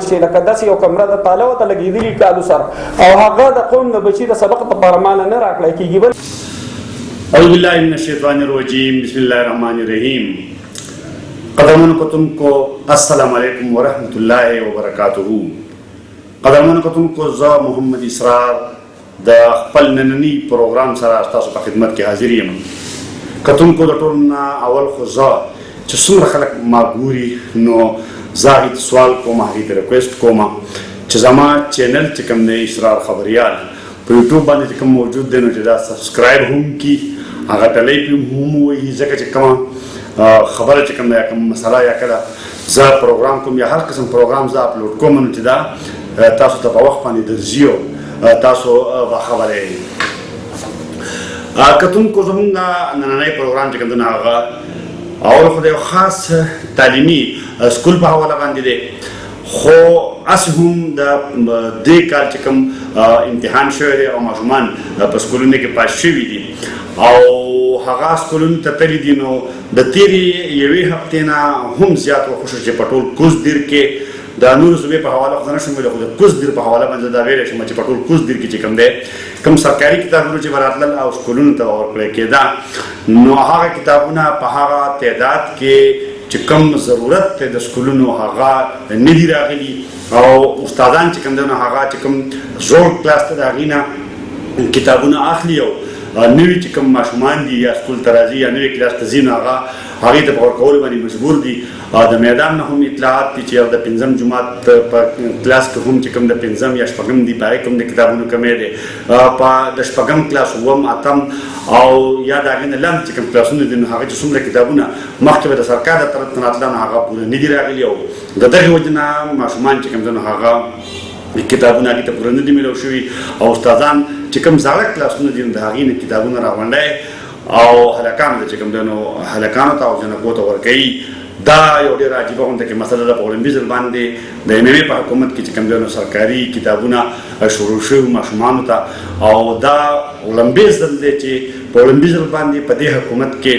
شي لکه داسې یو کمره د تاله ورته لګېدلي کالو سره او هغه د قوم د بچي د سبق دپاره ماله نه راکړی کېږي. بل اعوذ باللہ من الشیطان الرجیم بسم اللہ الرحمن الرحیم. قدرمن کو تم کو السلام علیکم ورحمۃ اللہ وبرکاتہ. قدرمن کو تم کو زه محمد اسرار د خپل نننی پروګرام سره تاسو په خدمت کې حاضر یم. کتم کو د ټول نه اول خو زه چې څومره خلک ما ګوري نو زه سوال کوم، هغې ته ریکویسټ کوم چې زما چینل چې کوم دی اسرار خبریال په یوټیوب باندې چې کوم موجود دی نو چې دا سبسکرایب هم کړي، هغه ټلی پې هم ووهي، ځکه چې کومه خبره چې کوم دی یا کوم مسله یا کله زه پروګرام کوم یا هر قسم پروګرام زه اپلوډ کوم نو چې دا تاسو ته په وخت باندې درځي او تاسو باخبره یئ. کتونکو زمونږ نننی پروګرام چې کوم دی نو هغه اول خو د یو خاص تعلیمي سکول په حواله باندې دی، خو هسې هم د دې کال چې کوم امتحان شوی دی او ماشومان په سکولونو کې پاس شوي دي او هغه سکولونو ته تللي دي نو د تېرې یوې هفتې نه هم زیات وخت وشو چې په ټول کوزدیر کې د نورو صوبې په حواله خو زه نشم ویلی، خو د کوزدیر په حواله باندې دا ویلی شم چې په ټول کوزدیر کې چې کوم دی کوم سرکاري کتابونو چې به راتلل او سکولونو ته به ورکړی کېده نو هغه کتابونه په هغه تعداد کې چې کوم ضرورت دی د سکولونو هغه نه دي راغلي او استادان چې کوم دی نو هغه چې کوم زوړ کلاس ته د هغې نه کتابونه اخلي او نوي چې کوم ماشومان دي یا سکول ته راځي یا نوي کلاس ته ځي نو هغه هغې ته په ورکولو باندې مجبور دي. د میدان نه هم اطلاعات دي چې د پنځم جماعت په کلاس کې هم چې کوم د پنځم یا شپږم دي په هغې کوم د کتابونو کمی دی، په د شپږم کلاس اووم اتم او یا د هغې نه لاندې چې کوم کلاسونه دي نو هغه چې څومره کتابونه مخکې به د سرکار د طرف نه راتله نو هغه پوره نه دي راغلي او د دغې وجې نه ماشومان چې کوم دي نو هغه کتابونه هغې ته پوره نه دي میلاو شوي او استادان چې کوم زاړه کلاسونه دي نو د هغې نه کتابونه راغونډی او هلکانو ته چې کوم دی نو هلکانو ته او جنکو ته ورکوي. دا یو ډېره عجیبه غونډه کې مسله ده. په اولمبي ځل باندې د MMA په حکومت کې چې کوم دی نو سرکاري کتابونه شروع شوي ماشومانو ته او دا اولمبي ځل دی چې په اولمبي ځل باندې په دې حکومت کې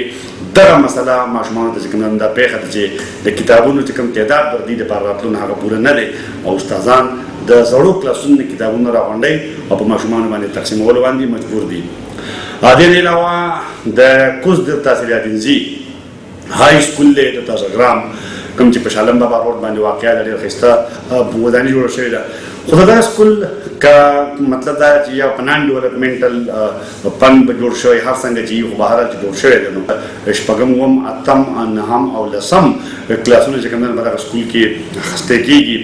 دغه مسله ماشومانو ته چې کوم دی دا پېښه ده چې د کتابونو چې کوم تعداد د دې دپاره راتلو نه هغه پوره نه دی او استادان د زړو کلاسونو نه کتابونه راغونډوي او په ماشومانو باندې تقسیمولو باندې مجبور دي. دې نه علاوه د کوزدیر تحصیلات انځي های سکول دی د تازهګرام کوم چې په شالم بابا روډ باندې واقع ده، ډېره ښایسته وداني جوړه شوې ده. خو د دغه سکول که مطلب دا چې یو په نان ډیولپمنټل فنډ به جوړ شوی هر څنګه چې خو بهر چې جوړ شوی دی نو شپږم اووم اتم نهم او لسم کلاسونه چې کوم دی په دغه سکول کې اخیستی کېږي.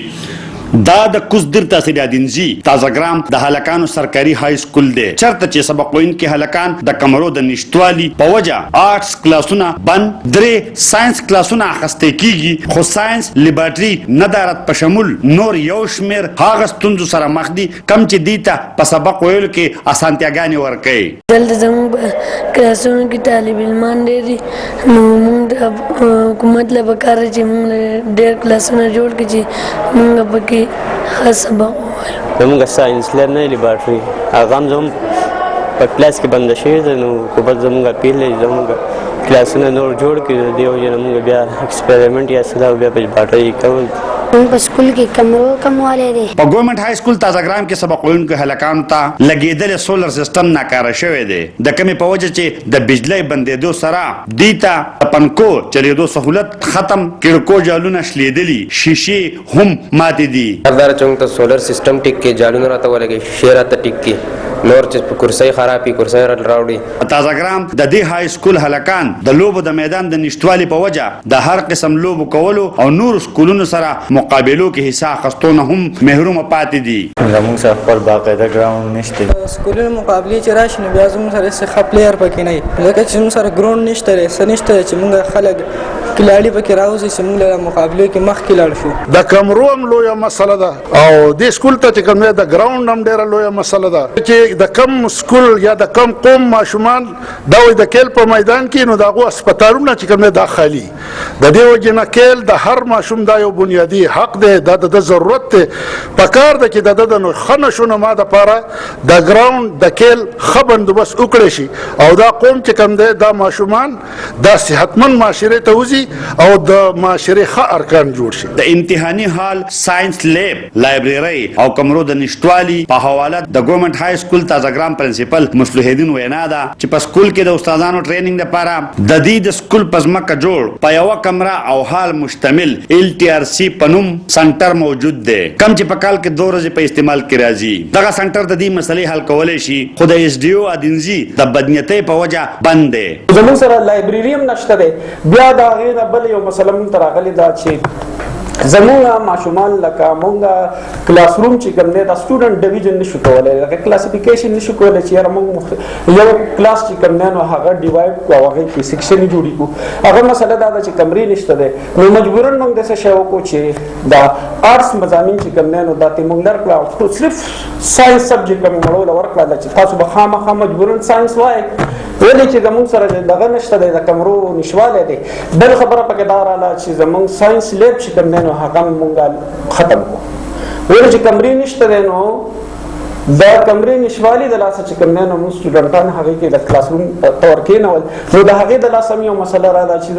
دا د کوزدیر تحصیلات انځي تازهګرام د هلکانو سرکاري های سکول دی چېرته چې سبق ویونکي هلکان د کمرو د نشتوالي په وجه آرټس کلاسونه بند، درې ساینس کلاسونه اخیستی کېږي خو ساینس لیبارټري ندارت په شمول نور یو شمېر هغه ستونزو سره مخ دي کوم چې دوی ته په سبق ویلو کې اسانتیاګانې ورکوي. دلته زموږ په کلاسونو کې طالب علمان ډېر دي نو موږ د حکومت له پکار دی چې موږ ډېر کلاسونه جوړ کړي چې موږ پکې ښه سبق ووایو. زموږ ساینس لر نه لیبارټري هغه هم زموږ په کلاس کې بنده شوې ده نو حکومت زموږ اپیل دی زموږ کلاسونه نور جوړ کړي د دې وجې نه موږ بیا ایکسپریمنټ یا څه دا بیا په لیبارټري کول. موږ په سکول کې کمرو کموالی دی. په ګورنمنټ های سکول تازهګرام کې سبق ویونکو هلکانو ته لګېدلی سولر سیسټم ناکاره شوی دی د کمې په وجه چې د بجلۍ بندېدو سره دوی ته د پنکو چلېدو سهولت ختم، کړکو جالونه شلېدلي، شیشې هم ماتې دي. هردار چې موږ ته سولر سیسټم ټیک کې جالونه راته ولګوي، شیشې راته ټیک کې، نور چې په کرسۍ خراب وي کرسۍ راوړي. تازهګرام د دې های سکول هلکان د لوبو د میدان د نشتوالي په وجه د هر قسم لوبو کولو او نورو سکولونو سره مقابلو کې حصه اخیستو نه هم محرومه پاتې دي. زموږ سره خپل باقاعده ګراوند نشته. سکولونو مقابلې چې راشي نو بیا زموږ سره هېڅ ښه پلیر پکې نه وي ځکه چې زموږ سره ګراوند نشته دی، څه نشته دی چې موږ خلک کلاړي پکې راوځي چې موږ له مقابلو کې مخکې لاړ شو. د کمرو هم لویه مسله ده او دې سکول ته چې کوم دی د ګراوند هم ډېره لویه مسله ده چې د کم سکول یا د کم قوم ماشومان دا وایي د کیل په میدان کې نو د هغو هسپتالونه چې کوم دی دا خالي د دې وجې نه کیل د هر ماشوم دا یو بنیادي حق دی دا د ضرورت دی پکار ده چې د د ښه نشونما دپاره د ګراوند د کیل ښه بندوبست وکړی شي او دا قوم چې کوم دی دا ماشومان دا صحتمند معاشرې ته وځي او د معاشرې ښه ارکان جوړ شي. د امتحاني هال، ساينس لیب، لایبرری او کمرو د نشټوالي په حواله د ګورنمنت های سکول تازهګرام پرنسپل مصلح الدین وینا ده چې په سکول کې د استادانو ټریننګ لپاره د دې د سکول په ځمکه جوړ په یوه کمره او هال مشتمل LTRC په نوم سنټر موجود دی کوم چې په کال کې 2 ورځې په استعمال کې راځي. دغه سنټر د دې مسلې حل کولی شي خو د SDO ادینزي د بدنیتۍ په وجه بند دی. زموږ سره لایبرری هم نشته دی. بیا د هغې نه بل یو مسله موږ ته راغلې ده چې زمونږ ماشومان لکه مونږ کلاس روم چې کوم دی دا سټوډنټ ډیویژن نشو کولی لکه کلاسیفیکیشن نشو کولی چې یاره موږ یو کلاس چې کوم دی نو هغه ډیوایډ کړو او هغې کې سیکشن جوړې کړو. هغه مسله دا ده چې کمرې نشته دی نو مجبوراً موږ داسې شی وکړو چې دا آرټس مضامین چې کوم دی نو دا ترې موږ لرکړه او صرف ساینس سبجیکټ موږ مړو له ورکړله چې تاسو به خامخا مجبوراً ساینس وایئ ولې چې زموږ سره دغه نشته دی د کمرو نشوالی دی. بل خبره پکې دا راغله چې زموږ ساینس لیب چې کوم دی نو هغه مونږ ختم کړو ولې چې کمرې نشته دی نو دا کمرې نشوالي د لاسه چې کوم دی نو موږ سټوډنټان هغې کې د کلاس روم ته ورکېنول نو د هغې د لاسه هم یو مسله راغله چې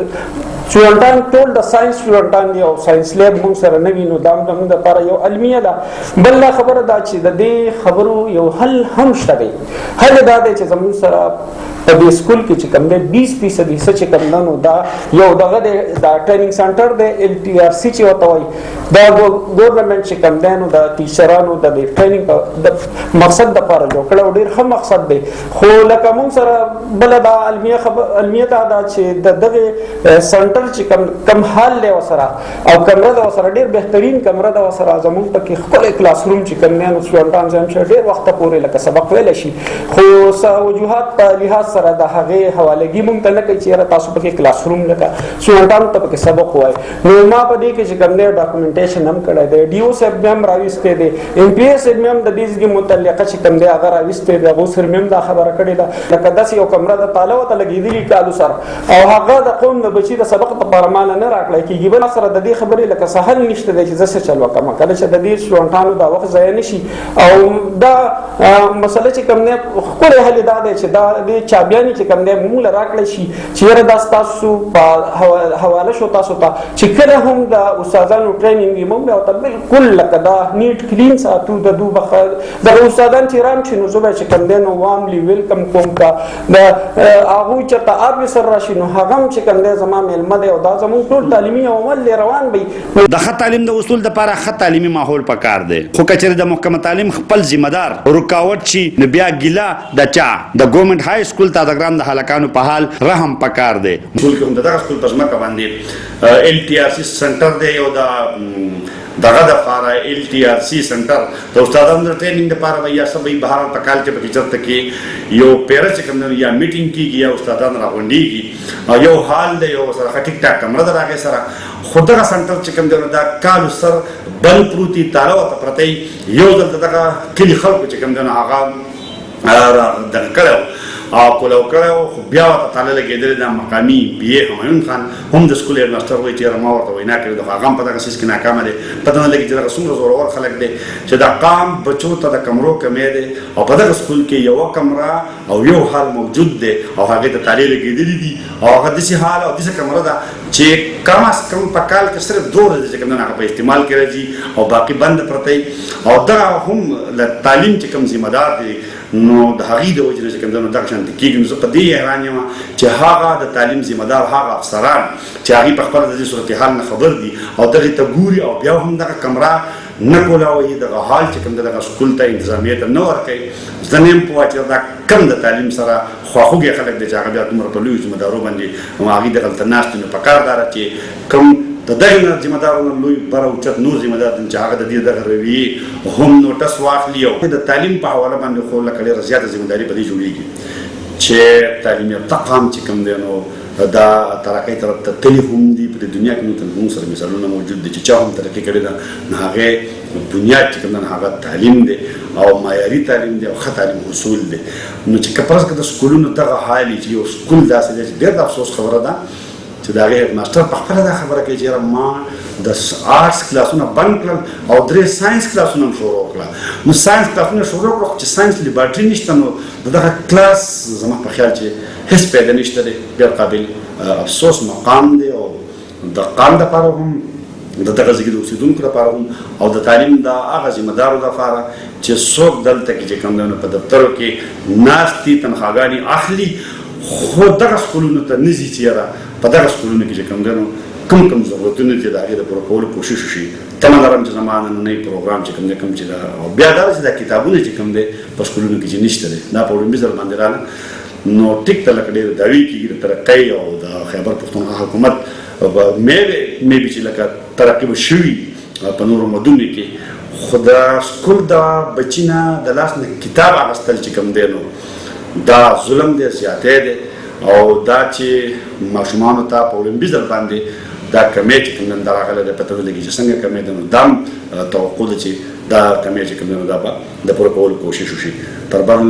سټوډنټان ټول د ساینس سټوډنټان دي او ساینس لیب موږ سره نه وي نو دا هم زموږ دپاره یو المیه ده. بل دا خبره ده چې د دې خبرو یو حل هم شته دی. حل دا دی چې زموږ سره په دې سکول کې چې کوم دی 20% حصه چې کوم دی نو دا یو دغه دی دا ټریننګ سنټر دی LTRC چې ورته وایي دا ګورنمنټ چې کوم دی نو د ټیچرانو د ټریننګ د مقصد دپاره جوړ کړی او ډېر ښه مقصد دی. خو لکه موږ سره بله دا المیه دا ده چې د دغې سنټر چې کم حال دی ورسره او کمره ده ورسره ډېر بهترین کمره ده ورسره زموږ پکې ښکلی کلاس روم چې کوم دی نو سټوډنټان زم چې ډېر وخته پورې لکه سبق ویلی شي خو وجوهات په لحاظ سره د هغې حوالګي موږ ته نه کوي چې یاره تاسو پکې کلاس روم لکه سټوډنټانو ته پکې سبق ووایي. نو ما په دې کې چې کوم دی ډاکومنټیشن هم کړی دی DO صاحب مې هم راویستی دی MPA صاحب مې هم د دې ځګې متعلقه چې کوم دی هغه راویستی دی هغو سره مې هم دا خبره کړې ده لکه داسې یو کمره د تاله ورته لګېدلي کالو سره او هغه د قوم د بچي د سبق دپاره ماله نه راکړی کېږي. بل سره د دې خبرې لکه سهل نشته دی چې زه څه چل وکړم کله چې د دې سټوډنټانو دا وخت ضایع نه شي او دا مسله چې کوم دی ښکلی حل دا دی چې دا د چابیانې چې کوم دی موږ له راکړی شي چې یاره دا ستاسو په حواله شو تاسو ته چې کله هم د استادانو ټریننګ وي موږ بیا ورته بالکل لکه دا نیټ کلین ساتو د دو دغه استادان چې رام شي نو زه به چې کوم دی نو واملی ویلکم کوم کا د هغوی چېرته آفیسر راشي نو هغه هم چې کوم دی زما میلمه دی او دا زموږ ټول تعلیمي عمل دی روان وي. د ښه تعلیم د اصول دپاره ښه تعلیمي ماحول پکار دی خو که چېرې د محکمه تعلیم خپل ذمه دار رکاوټ شي نو بیا ګیله د چا د ګورنمنټ های سکول تازهګرام د هلکانو په حال رحم پکار دی. سکول کې هم د دغه سکول په ځمکه باندې LTRC سنټر دی او دغه دپاره LTRC سنټر د استادانو د ټریننګ دپاره به یا څه به بهر په کال کې پکې چېرته کې یو پیره چې کوم دی یا میټینګ کېږي یا استادان راغونډېږي او یو حال دی یو سره ښه ټیک ټاک کمره ده د هغې سره خو دغه سنټر چې کوم دی نو دا کالو سر بل پروت وي تاله ورته پرته یو ځل د دغه کلي خلکو چې کوم دی نو هغه دغه کړی او کولو کړی خو بیا ورته تاله لګېدلې ده مقامي BA همایون خان هم د سکول هیډماسټر وایي چې یاره ما ورته وینا کړې ده خو هغه هم په دغه څیز کې ناکامه دی پته نه لګي چې دغه څومره زورور خلک دی چې د قام بچو ته د کمرو کمی دی او په دغه سکول کې یوه کمره او یو حال موجود دی او هغې ته تالې لګېدلې دي او هغه داسې حال او داسې کمره ده چې کم از کم په کال کې صرف 2 ورځې چې کوم دی هغه په استعمال کې راځي او باقي بند پرته او دغه هم له تعلیم چې کوم ذمه دار دی نو د هغې د وجې نه چې کوم دی نو دغه شانتې کېږي نو زه په دې حیران یم چې هغه د تعلیم ذمه دار هغه افسران چې هغې په خپله د دې صورتحال نه خبر دي او دغې ته ګوري او بیا هم دغه کمره نه کولاوي دغه حال چې کوم دی دغه سکول ته انتظامیې ته نه ورکوي. زه نه یم پوه چې دا کم د تعلیم سره خواخوږي خلک دی چې هغه بیا دومره په لویو ذمه دارو باندې نو هغې دغلته ناست دي نو پکار دا ده چې کوم د دغې نه ذمه دارو لوی بره اوچت نور ذمه دار دي چې هغه د دې دغه رویې هم نوټس واخلي او د تعلیم په حواله باندې خو لکه ډېره زیاته ذمه داري په دې جوړېږي چې تعلیم یافته قام چې کوم دی نو دا ترقۍ طرف ته تللي هم دي په دنیا کې موږ سره مثالونه موجود دي چې چا هم ترقي کړې ده نو هغې بنیاد چې کوم دی هغه تعلیم دی او معیاري تعلیم دی او ښه تعلیم حصول دی. نو چې که فرض کړه د سکولونو دغه حال وي چې یو سکول داسې دی چې ډېر د افسوس خبره ده چې د هغې هیډماسټر په خپله دا خبره کوي چې یاره ما د آرټس کلاسونه بند کړل او 3 ساینس کلاسونه هم شروع کړه. نو ساینس کلاسونه شروع کړه چې ساینس لیبارټري نشته، نو د دغه کلاس زما په خیال چې هېڅ پیدا نشته دی. ډېر قابل افسوس مقام دی او د قام دپاره هم د دغه ځای د اوسېدونکو لپاره هم او د تعلیم د هغه ذمه دارو لپاره چې څوک دلته کې چې کوم دی په دفترو کې ناست دي تنخواګانې اخلي خو دغه سکولونو ته نه ځي چې یاره په دغه سکولونو کې چې کوم دی نو کوم ضرورتونه دي د هغې د پوره کولو کوشش وشي. تمه لرم چې زما نننی پروګرام چې کوم دی کوم چې دا او بیا دا چې دا کتابونه چې کوم دی په سکولونو کې چې نشته دی دا په وړاندې ځل باندې راغله نو ټیک ته لکه ډېر دعوې کېږي د ترقۍ او د خیبر پښتونخوا حکومت میبي چې لکه ترقي به شوي په نورو مدونو کې خو د سکول د بچي نه د لاس نه کتاب اخیستل چې کوم دی نو دا ظلم دی، زیاتی دی او دا چې ماشومانو ته په اولمبي ځل باندې دا کمی چې کوم دی راغلی دی پته نه لګي چې څنګه کمی دی نو دا هم توقع ده چې دا کمی چې کوم دی نو دا به د پوره کولو کوشش وشي. تر بل